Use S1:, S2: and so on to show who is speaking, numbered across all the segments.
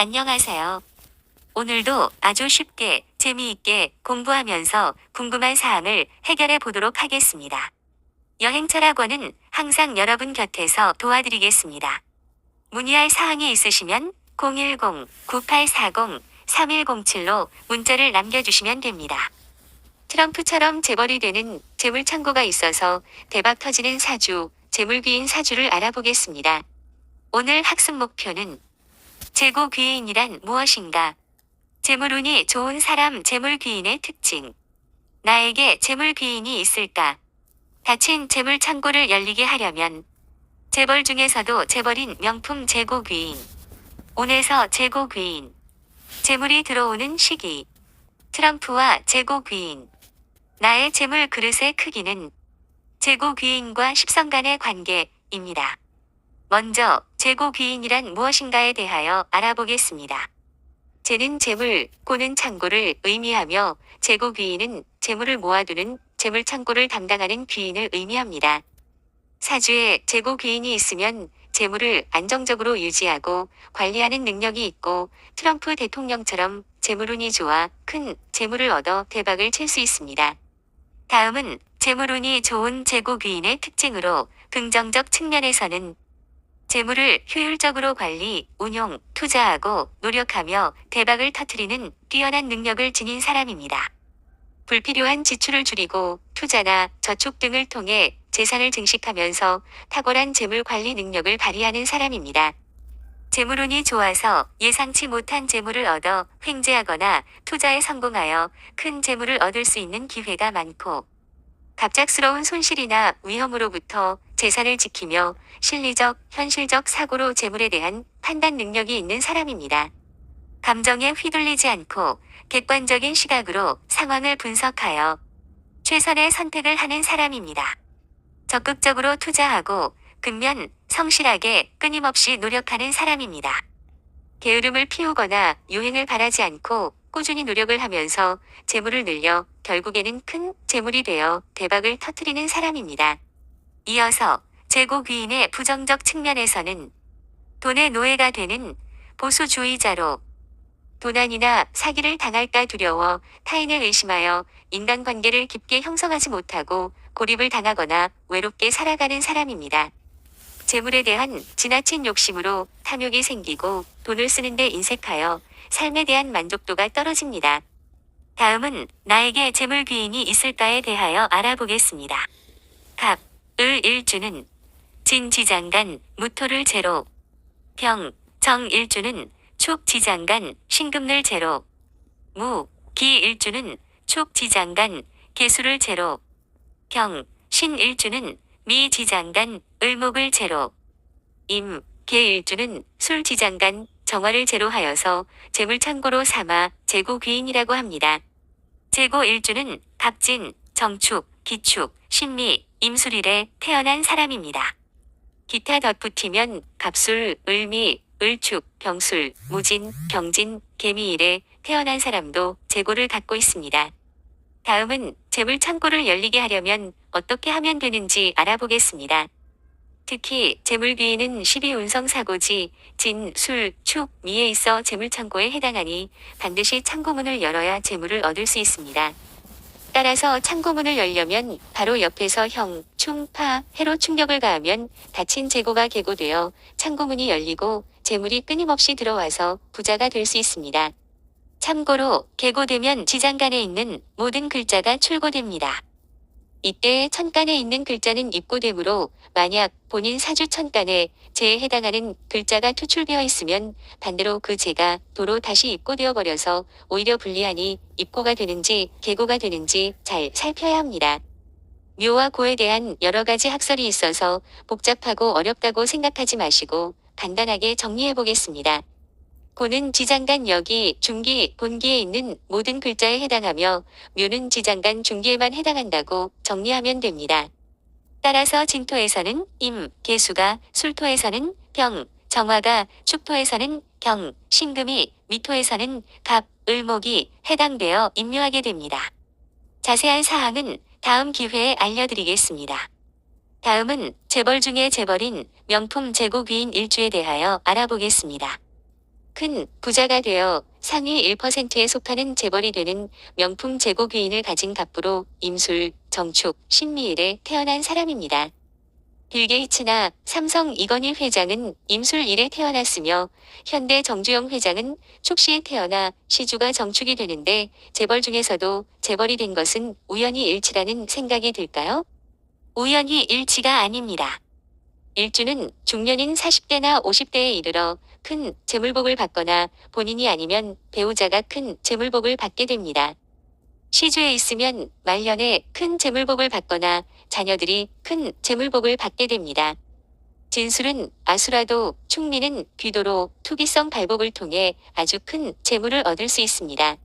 S1: 안녕하세요. 오늘도 아주 쉽게 재미있게 공부하면서 궁금한 사항을 해결해 보도록 하겠습니다. 여행철학원은 항상 여러분 곁에서 도와드리겠습니다. 문의할 사항이 있으시면 010-9840-3107로 문자를 남겨주시면 됩니다. 트럼프처럼 재벌이 되는 재물창고가 있어서 대박 터지는 사주, 재물귀인 사주를 알아보겠습니다. 오늘 학습 목표는 재고귀인이란 무엇인가? 재물운이 좋은 사람 재물귀인의 특징. 나에게 재물귀인이 있을까? 닫힌 재물창고를 열리게 하려면 재벌 중에서도 재벌인 명품 재고귀인. 운에서 재고귀인. 재물이 들어오는 시기. 트럼프와 재고귀인. 나의 재물 그릇의 크기는 재고귀인과 십성간의 관계입니다. 먼저 재고귀인이란 무엇인가에 대하여 알아보겠습니다. 재는 재물, 고는 창고를 의미하며 재고귀인은 재물을 모아두는 재물창고를 담당하는 귀인을 의미합니다. 사주에 재고귀인이 있으면 재물을 안정적으로 유지하고 관리하는 능력이 있고 트럼프 대통령처럼 재물운이 좋아 큰 재물을 얻어 대박을 칠 수 있습니다. 다음은 재물운이 좋은 재고귀인의 특징으로 긍정적 측면에서는 재물을 효율적으로 관리, 운용, 투자하고 노력하며 대박을 터뜨리는 뛰어난 능력을 지닌 사람입니다. 불필요한 지출을 줄이고 투자나 저축 등을 통해 재산을 증식하면서 탁월한 재물 관리 능력을 발휘하는 사람입니다. 재물운이 좋아서 예상치 못한 재물을 얻어 횡재하거나 투자에 성공하여 큰 재물을 얻을 수 있는 기회가 많고 갑작스러운 손실이나 위험으로부터 재산을 지키며 실리적, 현실적 사고로 재물에 대한 판단 능력이 있는 사람입니다. 감정에 휘둘리지 않고 객관적인 시각으로 상황을 분석하여 최선의 선택을 하는 사람입니다. 적극적으로 투자하고 근면 성실하게 끊임없이 노력하는 사람입니다. 게으름을 피우거나 유행을 바라지 않고 꾸준히 노력을 하면서 재물을 늘려 결국에는 큰 재물이 되어 대박을 터뜨리는 사람입니다. 이어서 재고귀인의 부정적 측면에서는 돈의 노예가 되는 보수주의자로 도난이나 사기를 당할까 두려워 타인을 의심하여 인간관계를 깊게 형성하지 못하고 고립을 당하거나 외롭게 살아가는 사람입니다. 재물에 대한 지나친 욕심으로 탐욕이 생기고 돈을 쓰는데 인색하여 삶에 대한 만족도가 떨어집니다. 다음은 나에게 재물귀인이 있을까에 대하여 알아보겠습니다. 갑, 을 일주는 진지장간, 무토를 제로. 병, 정 일주는 촉지장간, 신금을 제로. 무, 기 일주는 촉지장간, 개수를 제로. 병, 신 일주는 미지장간, 을목을 제로. 임, 계 일주는 술지장간, 정화를 제로하여서 재물창고로 삼아 재고귀인이라고 합니다. 재고 일주는 갑진, 정축, 기축, 신미, 임술일에 태어난 사람입니다. 기타 덧붙이면 갑술, 을미, 을축, 병술, 무진, 병진, 개미일에 태어난 사람도 재고를 갖고 있습니다. 다음은 재물창고를 열리게 하려면 어떻게 하면 되는지 알아보겠습니다. 특히 재물귀인은 12운성 사고지 진, 술, 축, 미에 있어 재물창고에 해당하니 반드시 창고문을 열어야 재물을 얻을 수 있습니다. 따라서 창고문을 열려면 바로 옆에서 형, 충, 파, 해로 충격을 가하면 닫힌 재고가 개고되어 창고문이 열리고 재물이 끊임없이 들어와서 부자가 될 수 있습니다. 참고로 개고되면 지장간에 있는 모든 글자가 출고됩니다. 이때 천간에 있는 글자는 입고되므로 만약 본인 사주 천간에 재에 해당하는 글자가 투출되어 있으면 반대로 그 재가 도로 다시 입고되어 버려서 오히려 불리하니 입고가 되는지 개고가 되는지 잘 살펴야 합니다. 묘와 고에 대한 여러 가지 학설이 있어서 복잡하고 어렵다고 생각하지 마시고 간단하게 정리해 보겠습니다. 고는 지장간 여기, 중기, 본기에 있는 모든 글자에 해당하며 묘는 지장간 중기에만 해당한다고 정리하면 됩니다. 따라서 진토에서는 임, 개수가, 술토에서는 병, 정화가, 축토에서는 경, 신금이, 미토에서는 갑, 을목이 해당되어 임묘하게 됩니다. 자세한 사항은 다음 기회에 알려드리겠습니다. 다음은 재벌 중에 재벌인 명품 재고귀인 일주에 대하여 알아보겠습니다. 큰 부자가 되어 상위 1%에 속하는 재벌이 되는 명품 재고 귀인을 가진 갑부로 임술, 정축, 신미일에 태어난 사람입니다. 빌 게이츠나 삼성 이건희 회장은 임술 1에 태어났으며 현대 정주영 회장은 축시에 태어나 시주가 정축이 되는데 재벌 중에서도 재벌이 된 것은 우연히 일치라는 생각이 들까요? 우연히 일치가 아닙니다. 일주는 중년인 40대나 50대에 이르러 큰 재물복을 받거나 본인이 아니면 배우자가 큰 재물복을 받게 됩니다. 시주에 있으면 말년에 큰 재물복을 받거나 자녀들이 큰 재물복을 받게 됩니다. 진술은 아수라도 충미는 귀도로 투기성 발복을 통해 아주 큰 재물을 얻을 수 있습니다.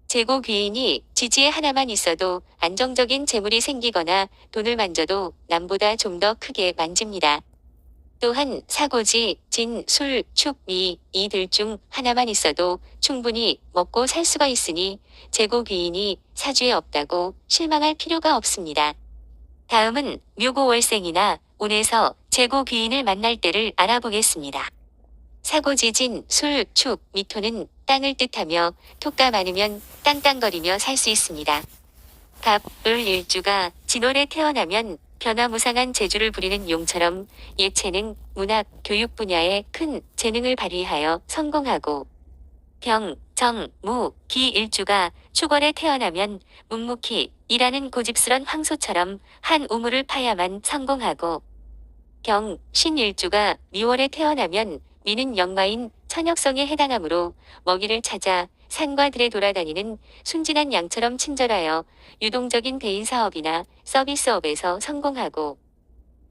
S1: 재고 귀인이 지지에 하나만 있어도 안정적인 재물이 생기거나 돈을 만져도 남보다 좀 더 크게 만집니다. 또한 사고지, 진, 술, 축, 미 이들 중 하나만 있어도 충분히 먹고 살 수가 있으니 재고 귀인이 사주에 없다고 실망할 필요가 없습니다. 다음은 묘고월생이나 운에서 재고 귀인을 만날 때를 알아보겠습니다. 사고지진, 술, 축, 미토는 땅을 뜻하며 토가 많으면 땅땅거리며 살 수 있습니다. 갑, 을 일주가 진월에 태어나면 변화무쌍한 재주를 부리는 용처럼 예체능, 문학, 교육 분야에 큰 재능을 발휘하여 성공하고 병, 정, 무, 기 일주가 축월에 태어나면 묵묵히 일하는 고집스런 황소처럼 한 우물을 파야만 성공하고 경, 신 일주가 미월에 태어나면 미는 역마인 천역성에 해당하므로 먹이를 찾아 산과 들에 돌아다니는 순진한 양처럼 친절하여 유동적인 대인 사업이나 서비스업에서 성공하고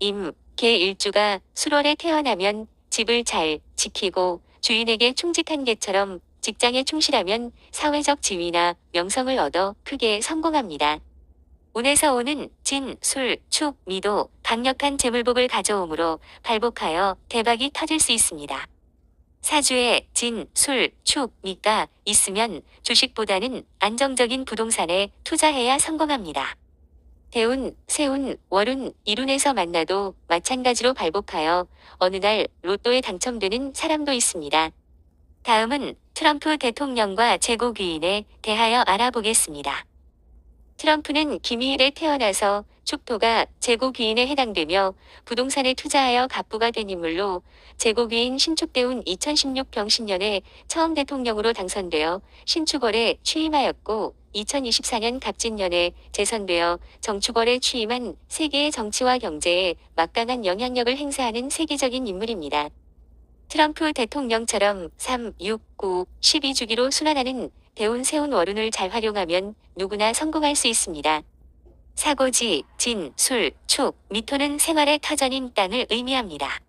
S1: 임, 개 일주가 술월에 태어나면 집을 잘 지키고 주인에게 충직한 개처럼 직장에 충실하면 사회적 지위나 명성을 얻어 크게 성공합니다. 운에서 오는 진, 술, 축, 미도 강력한 재물복을 가져오므로 발복하여 대박이 터질 수 있습니다. 사주에 진, 술, 축, 미가 있으면 주식보다는 안정적인 부동산에 투자해야 성공합니다. 대운, 세운, 월운, 일운에서 만나도 마찬가지로 발복하여 어느 날 로또에 당첨되는 사람도 있습니다. 다음은 트럼프 대통령과 재고 귀인에 대하여 알아보겠습니다. 트럼프는 김희일에 태어나서 축토가 재고 귀인에 해당되며 부동산에 투자하여 갑부가 된 인물로 재고 귀인 신축대운 2016 병신년에 처음 대통령으로 당선되어 신축월에 취임하였고 2024년 갑진년에 재선되어 정축월에 취임한 세계의 정치와 경제에 막강한 영향력을 행사하는 세계적인 인물입니다. 트럼프 대통령처럼 3, 6, 9, 12주기로 순환하는 대운, 세운, 월운을 잘 활용하면 누구나 성공할 수 있습니다. 사고지, 진, 술, 축, 미토는 생활의 터전인 땅을 의미합니다.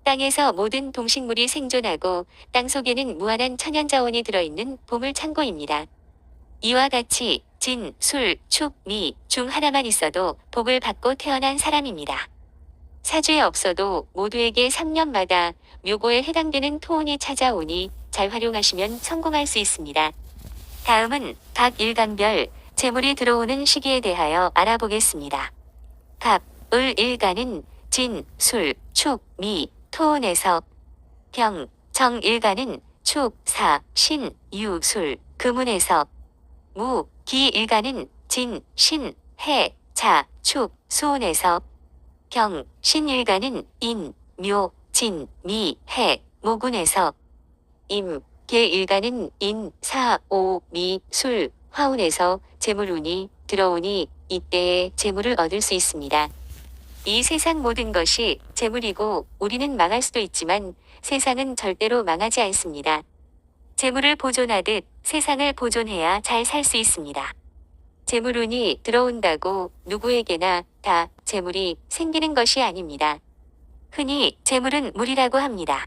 S1: 땅에서 모든 동식물이 생존하고 땅 속에는 무한한 천연자원이 들어있는 보물창고입니다. 이와 같이 진, 술, 축, 미 중 하나만 있어도 복을 받고 태어난 사람입니다. 사주에 없어도 모두에게 3년마다 묘고에 해당되는 토운이 찾아오니 잘 활용하시면 성공할 수 있습니다. 다음은 각 일간별 재물이 들어오는 시기에 대하여 알아보겠습니다. 갑, 을 일간은 진, 술, 축, 미, 토운에서 병, 정 일간은 축, 사, 신, 유, 술, 금운에서 무, 기 일간은 진, 신, 해, 자, 축, 수운에서 경, 신 일간은 인, 묘, 진, 미, 해, 모군에서 임, 개 일간은 인, 사, 오, 미, 술, 화운에서 재물운이 들어오니 이때에 재물을 얻을 수 있습니다. 이 세상 모든 것이 재물이고 우리는 망할 수도 있지만 세상은 절대로 망하지 않습니다. 재물을 보존하듯 세상을 보존해야 잘 살 수 있습니다. 재물운이 들어온다고 누구에게나 다 재물이 생기는 것이 아닙니다. 흔히 재물은 물이라고 합니다.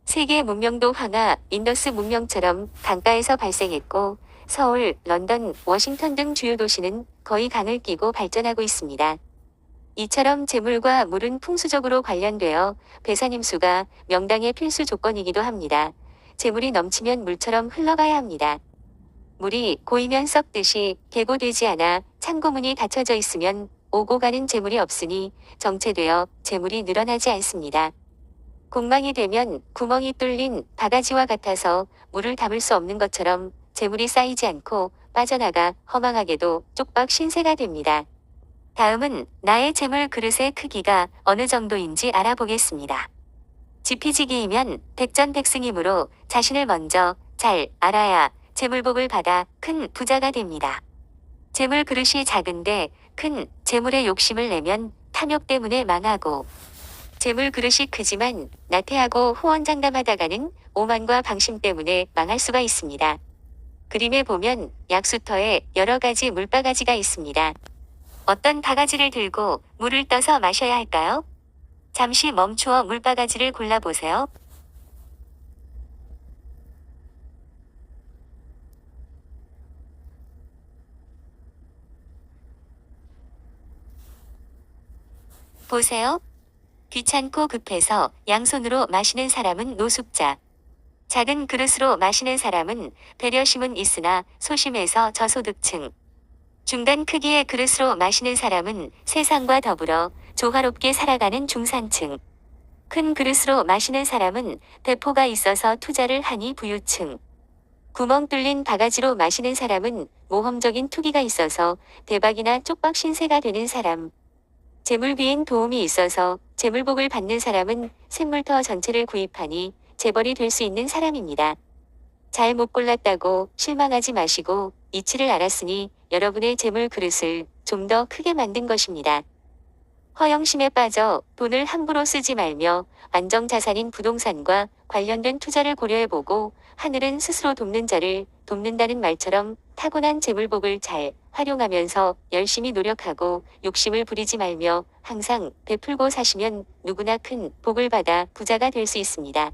S1: 세계 문명도 황하, 인더스 문명처럼 강가에서 발생했고 서울, 런던, 워싱턴 등 주요 도시는 거의 강을 끼고 발전하고 있습니다. 이처럼 재물과 물은 풍수적으로 관련되어 배산임수가 명당의 필수 조건이기도 합니다. 재물이 넘치면 물처럼 흘러가야 합니다. 물이 고이면 썩듯이 계고되지 않아 창고문이 닫혀져 있으면 오고 가는 재물이 없으니 정체되어 재물이 늘어나지 않습니다. 공망이 되면 구멍이 뚫린 바가지와 같아서 물을 담을 수 없는 것처럼 재물이 쌓이지 않고 빠져나가 허망하게도 쪽박 신세가 됩니다. 다음은 나의 재물 그릇의 크기가 어느 정도인지 알아보겠습니다. 지피지기이면 백전백승이므로 자신을 먼저 잘 알아야 재물복을 받아 큰 부자가 됩니다. 재물 그릇이 작은데 큰 재물에 욕심을 내면 탐욕 때문에 망하고, 재물 그릇이 크지만 나태하고 호언장담하다가는 오만과 방심 때문에 망할 수가 있습니다. 그림에 보면 약수터에 여러 가지 물바가지가 있습니다. 어떤 바가지를 들고 물을 떠서 마셔야 할까요? 잠시 멈추어 물바가지를 골라보세요. 보세요. 귀찮고 급해서 양손으로 마시는 사람은 노숙자. 작은 그릇으로 마시는 사람은 배려심은 있으나 소심해서 저소득층. 중간 크기의 그릇으로 마시는 사람은 세상과 더불어 조화롭게 살아가는 중산층. 큰 그릇으로 마시는 사람은 배포가 있어서 투자를 하니 부유층. 구멍 뚫린 바가지로 마시는 사람은 모험적인 투기가 있어서 대박이나 쪽박 신세가 되는 사람. 재물비인 도움이 있어서 재물복을 받는 사람은 샘물터 전체를 구입하니 재벌이 될 수 있는 사람입니다. 잘 못 골랐다고 실망하지 마시고 이치를 알았으니 여러분의 재물 그릇을 좀 더 크게 만든 것입니다. 허영심에 빠져 돈을 함부로 쓰지 말며 안정자산인 부동산과 관련된 투자를 고려해보고 하늘은 스스로 돕는 자를 돕는다는 말처럼 타고난 재물복을 잘 활용하면서 열심히 노력하고 욕심을 부리지 말며 항상 베풀고 사시면 누구나 큰 복을 받아 부자가 될 수 있습니다.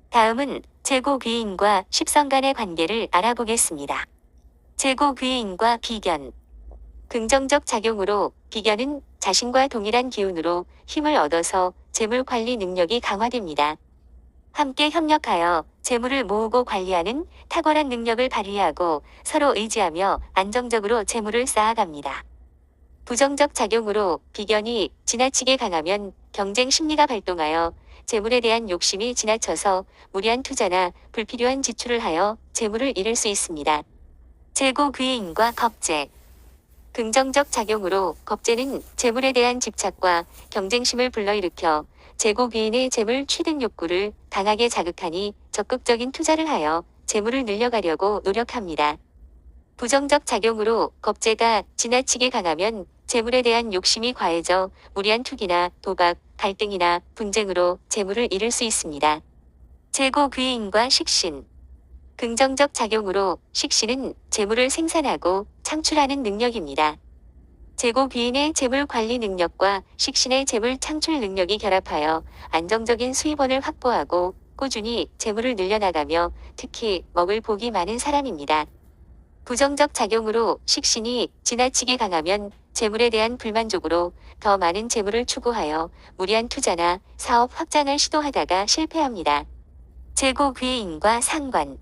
S1: 다음은 재고귀인과 십성 간의 관계를 알아보겠습니다. 재고귀인과 비견. 긍정적 작용으로 비견은 자신과 동일한 기운으로 힘을 얻어서 재물 관리 능력이 강화됩니다. 함께 협력하여 재물을 모으고 관리하는 탁월한 능력을 발휘하고 서로 의지하며 안정적으로 재물을 쌓아갑니다. 부정적 작용으로 비견이 지나치게 강하면 경쟁 심리가 발동하여 재물에 대한 욕심이 지나쳐서 무리한 투자나 불필요한 지출을 하여 재물을 잃을 수 있습니다. 재고귀인과 겁재. 긍정적 작용으로 겁재는 재물에 대한 집착과 경쟁심을 불러일으켜 재고귀인의 재물 취득 욕구를 강하게 자극하니 적극적인 투자를 하여 재물을 늘려가려고 노력합니다. 부정적 작용으로 겁재가 지나치게 강하면 재물에 대한 욕심이 과해져 무리한 투기나 도박, 갈등이나 분쟁으로 재물을 잃을 수 있습니다. 재고귀인과 식신. 긍정적 작용으로 식신은 재물을 생산하고 창출하는 능력입니다. 재고귀인의 재물 관리 능력과 식신의 재물 창출 능력이 결합하여 안정적인 수입원을 확보하고 꾸준히 재물을 늘려나가며 특히 먹을 복이 많은 사람입니다. 부정적 작용으로 식신이 지나치게 강하면 재물에 대한 불만족으로 더 많은 재물을 추구하여 무리한 투자나 사업 확장을 시도하다가 실패합니다. 재고귀인과 상관.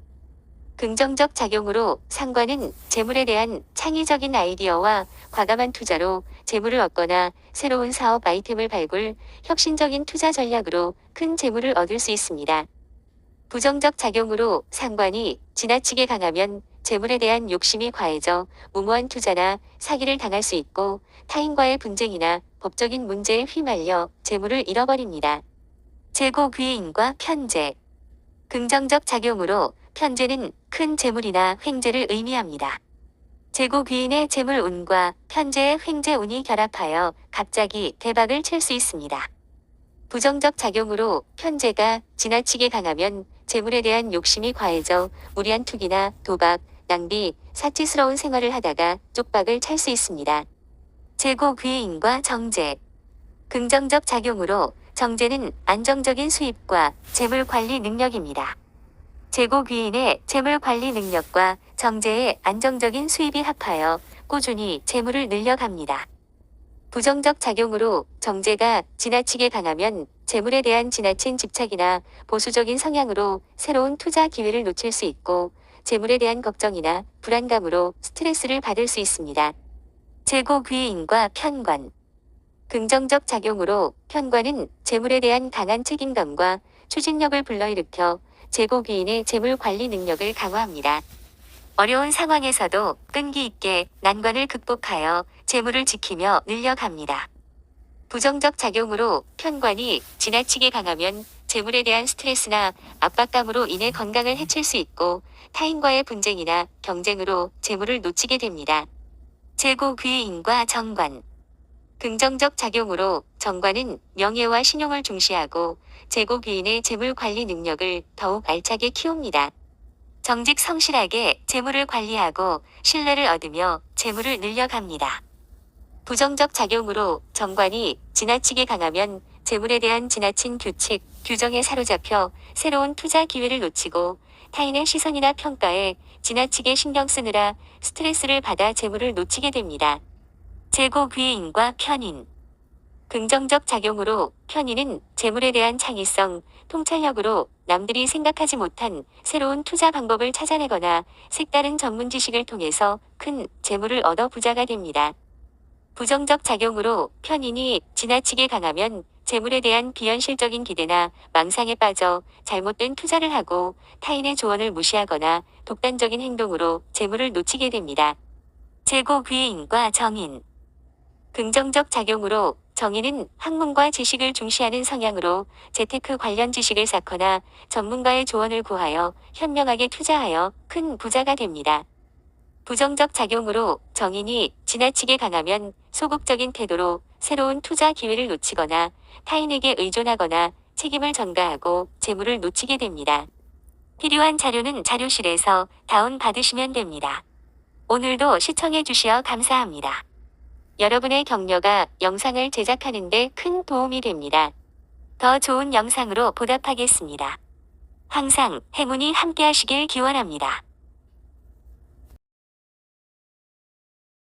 S1: 긍정적 작용으로 상관은 재물에 대한 창의적인 아이디어와 과감한 투자로 재물을 얻거나 새로운 사업 아이템을 발굴, 혁신적인 투자 전략으로 큰 재물을 얻을 수 있습니다. 부정적 작용으로 상관이 지나치게 강하면 재물에 대한 욕심이 과해져 무모한 투자나 사기를 당할 수 있고 타인과의 분쟁이나 법적인 문제에 휘말려 재물을 잃어버립니다. 재고귀인과 편재. 긍정적 작용으로 편재는 큰 재물이나 횡재를 의미합니다. 재고귀인의 재물운과 편재의 횡재운이 결합하여 갑자기 대박을 칠 수 있습니다. 부정적 작용으로 편재가 지나치게 강하면 재물에 대한 욕심이 과해져 무리한 투기나 도박, 낭비, 사치스러운 생활을 하다가 쪽박을 찰 수 있습니다. 재고귀인과 정재. 긍정적 작용으로 정재는 안정적인 수입과 재물 관리 능력입니다. 재고귀인의 재물 관리 능력과 정재의 안정적인 수입이 합하여 꾸준히 재물을 늘려갑니다. 부정적 작용으로 정재가 지나치게 강하면 재물에 대한 지나친 집착이나 보수적인 성향으로 새로운 투자 기회를 놓칠 수 있고 재물에 대한 걱정이나 불안감으로 스트레스를 받을 수 있습니다. 재고귀인과 편관. 긍정적 작용으로 편관은 재물에 대한 강한 책임감과 추진력을 불러일으켜 재고귀인의 재물 관리 능력을 강화합니다. 어려운 상황에서도 끈기 있게 난관을 극복하여 재물을 지키며 늘려갑니다. 부정적 작용으로 편관이 지나치게 강하면 재물에 대한 스트레스나 압박감으로 인해 건강을 해칠 수 있고 타인과의 분쟁이나 경쟁으로 재물을 놓치게 됩니다. 재고귀인과 정관. 긍정적 작용으로 정관은 명예와 신용을 중시하고 재고귀인의 재물 관리 능력을 더욱 알차게 키웁니다. 정직 성실하게 재물을 관리하고 신뢰를 얻으며 재물을 늘려갑니다. 부정적 작용으로 정관이 지나치게 강하면 재물에 대한 지나친 규칙, 규정에 사로잡혀 새로운 투자 기회를 놓치고 타인의 시선이나 평가에 지나치게 신경 쓰느라 스트레스를 받아 재물을 놓치게 됩니다. 재고귀인과 편인. 긍정적 작용으로 편인은 재물에 대한 창의성, 통찰력으로 남들이 생각하지 못한 새로운 투자 방법을 찾아내거나 색다른 전문 지식을 통해서 큰 재물을 얻어 부자가 됩니다. 부정적 작용으로 편인이 지나치게 강하면 재물에 대한 비현실적인 기대나 망상에 빠져 잘못된 투자를 하고 타인의 조언을 무시하거나 독단적인 행동으로 재물을 놓치게 됩니다. 재고귀인과 정인. 긍정적 작용으로 정인은 학문과 지식을 중시하는 성향으로 재테크 관련 지식을 쌓거나 전문가의 조언을 구하여 현명하게 투자하여 큰 부자가 됩니다. 부정적 작용으로 정인이 지나치게 강하면 소극적인 태도로 새로운 투자 기회를 놓치거나 타인에게 의존하거나 책임을 전가하고 재물을 놓치게 됩니다. 필요한 자료는 자료실에서 다운받으시면 됩니다. 오늘도 시청해 주시어 감사합니다. 여러분의 격려가 영상을 제작하는 데 큰 도움이 됩니다. 더 좋은 영상으로 보답하겠습니다. 항상 행운이 함께하시길 기원합니다.